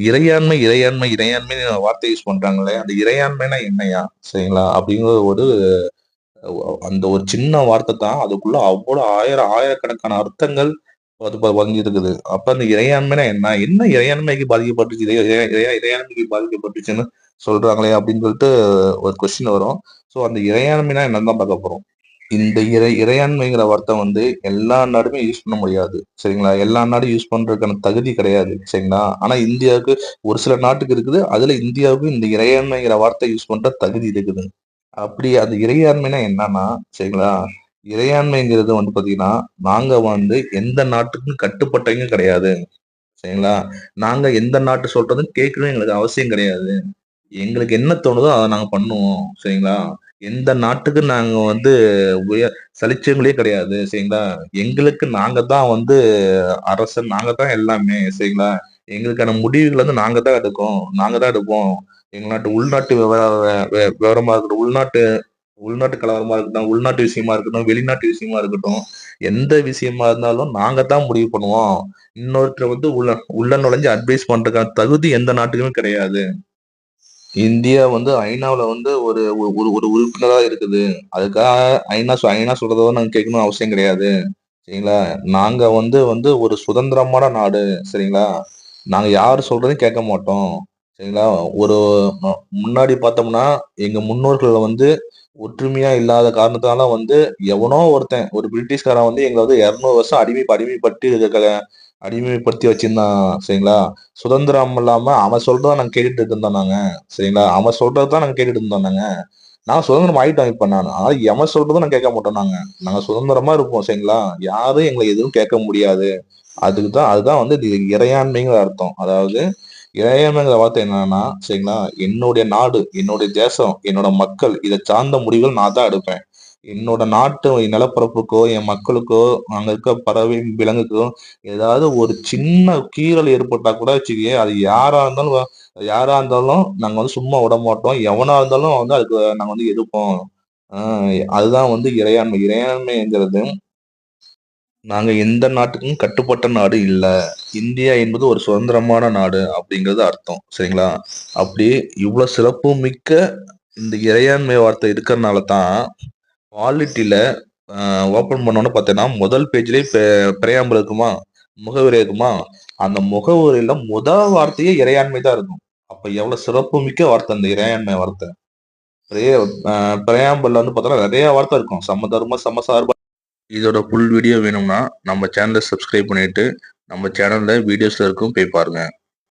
இறையாண்மை இறையாண்மை இறையாண்மை வார்த்தை யூஸ் பண்றாங்களே, அந்த இறையாண்மைனா என்னையா? சரிங்களா? அப்படிங்கிற ஒரு அந்த ஒரு சின்ன வார்த்தை தான் அதுக்குள்ள அவ்வளோ ஆயிரக்கணக்கான அர்த்தங்கள் அது பதுங்கி இருக்குது. அப்ப அந்த இறையாண்மைனா என்ன? என்ன இறையாண்மைக்கு பாதிக்கப்பட்டுச்சு? இறையாண்மைக்கு பாதிக்கப்பட்டுச்சுன்னு சொல்றாங்களே அப்படின்னு சொல்லிட்டு ஒரு கொஸ்டின் வரும். ஸோ அந்த இறையாண்மைனா என்னன்னு தான் பார்க்க போறோம். இந்த இறையாண்மைங்கிற வார்த்தை வந்து எல்லா நாடுமே யூஸ் பண்ண முடியாது. சரிங்களா? எல்லா நாடும் யூஸ் பண்றதுக்கான தகுதி கிடையாது. சரிங்களா? ஆனா இந்தியாவுக்கு ஒரு சில நாட்டுக்கு இருக்குது. அதுல இந்தியாவுக்கு இந்த இறையாண்மைங்கிற வார்த்தை யூஸ் பண்ற தகுதி இருக்குது. அப்படி அது இறையாண்மைனா என்னன்னா, சரிங்களா? இறையாண்மைங்கிறது வந்து பாத்தீங்கன்னா, நாங்க வந்து எந்த நாட்டுக்கும் கட்டுப்பட்டவங்க கிடையாது. சரிங்களா? நாங்க எந்த நாட்டு சொல்றதும் கேட்கணும்னு எங்களுக்கு அவசியம் கிடையாது. எங்களுக்கு என்ன தோணுதோ அத நாங்க பண்ணுவோம். சரிங்களா? எந்த நாட்டுக்கு நாங்க வந்து சலிச்சவங்களே கிடையாது. சரிங்களா? எங்களுக்கு நாங்க தான் வந்து அரசன், நாங்க தான் எல்லாமே. சரிங்களா? எங்களுக்கான முடிவுகள் வந்து நாங்க தான் எடுக்கோம். நாங்க தான் எடுப்போம். எங்க நாட்டு உள்நாட்டு விவரமா இருக்கட்டும், உள்நாட்டு உள்நாட்டு கலவரமா இருக்கட்டும், உள்நாட்டு விஷயமா இருக்கட்டும், வெளிநாட்டு விஷயமா இருக்கட்டும், எந்த விஷயமா இருந்தாலும் நாங்க தான் முடிவு பண்ணுவோம். இன்னொருத்தர் வந்து உள்ள நுழைஞ்சு அட்வைஸ் பண்றதுக்கான தகுதி எந்த நாட்டுக்குமே கிடையாது. இந்தியா வந்து ஐநாவுல வந்து ஒரு ஒரு ஒரு உறுப்பினரா இருக்குது. அதுக்காக ஐநா சொல்றத நாங்க கேட்கணும்னு அவசியம் கிடையாது. சரிங்களா? நாங்க வந்து வந்து ஒரு சுதந்திரமான நாடு. சரிங்களா? நாங்க யார் சொல்றதையும் கேட்க மாட்டோம். சரிங்களா? ஒரு அ முன்னாடி பார்த்தோம்னா, எங்க முன்னோர்கள் வந்து ஒற்றுமையா இல்லாத காரணத்தினால வந்து எவனோ ஒருத்தன், ஒரு பிரிட்டிஷ்காரன் வந்து எங்கள வந்து 200 வருஷம் அடிமைப்படுத்தி வச்சிருந்தான். சரிங்களா? சுதந்திரம் இல்லாம அவன் சொல்றத நாங்க கேட்டுட்டு இருந்தோம் நாங்க. சரிங்களா? அவன் சொல்றது தான் நாங்க கேட்டுட்டு இருந்தோம் நாங்க. நாங்க சுதந்திரம் ஆயிட்டோம் இப்ப நானு. ஆனா எவன் சொல்றதும் நாங்க கேட்க மாட்டோம் நாங்க. நாங்க சுதந்திரமா இருப்போம். சரிங்களா? யாரும் எங்கள எதுவும் கேட்க முடியாது. அதுதான் வந்து இது இறையாண்மைங்கிற அர்த்தம். அதாவது இறையாண்மைங்கிற வார்த்தை என்னன்னா, சரிங்களா? என்னுடைய நாடு, என்னுடைய தேசம், என்னோட மக்கள் இத சார்ந்த முடிவுகள் நான் தான் எடுப்பேன். என்னோட நாட்டு நிலப்பரப்புக்கோ, என் மக்களுக்கோ, அங்க இருக்க பறவை, விலங்குக்கோ ஏதாவது ஒரு சின்ன கீறல் ஏற்பட்டா கூட வச்சுக்கயே, அது யாரா இருந்தாலும் நாங்க வந்து சும்மா விடமாட்டோம். எவனா இருந்தாலும் வந்து அதுக்கு நாங்க வந்து எதிர்ப்போம். ஆ அதுதான் வந்து இறையாண்மை. இறையாண்மைங்கிறது நாங்க எந்த நாட்டுக்கும் கட்டுப்பட்ட நாடு இல்ல. இந்தியா என்பது ஒரு சுதந்திரமான நாடு அப்படிங்கிறது அர்த்தம். சரிங்களா? அப்படி இவ்ளோ சிறப்பு மிக்க இந்த இறையாண்மை வார்த்தை இருக்கிறனால தான் பாலிட்டில அ ஓப்பன் பண்ணோனே பார்த்தீங்கன்னா, முதல் பேஜ்லயே பிரையாம்பிள் இருக்குமா? முகவுரை இருக்குமா? அந்த முகவுரையில வார்த்தையே இறையாண்மை தான் இருக்கும். அப்ப எவ்வளவு சிறப்பு மிக்க வார்த்தை அந்த இறையாண்மை வார்த்தை. பிரே அ பிரையாம்பிள்ல வந்து பார்த்தோம்னா நெறைய வார்த்தை இருக்கும். சமதர்ம, சமசார்பு இதோட ஃபுல் வீடியோ வேணும்னா, நம்ம சேனல சப்ஸ்கிரைப் பண்ணிட்டு, நம்ம சேனல்ல வீடியோஸ்ல இருக்கும் போய் பாருங்க.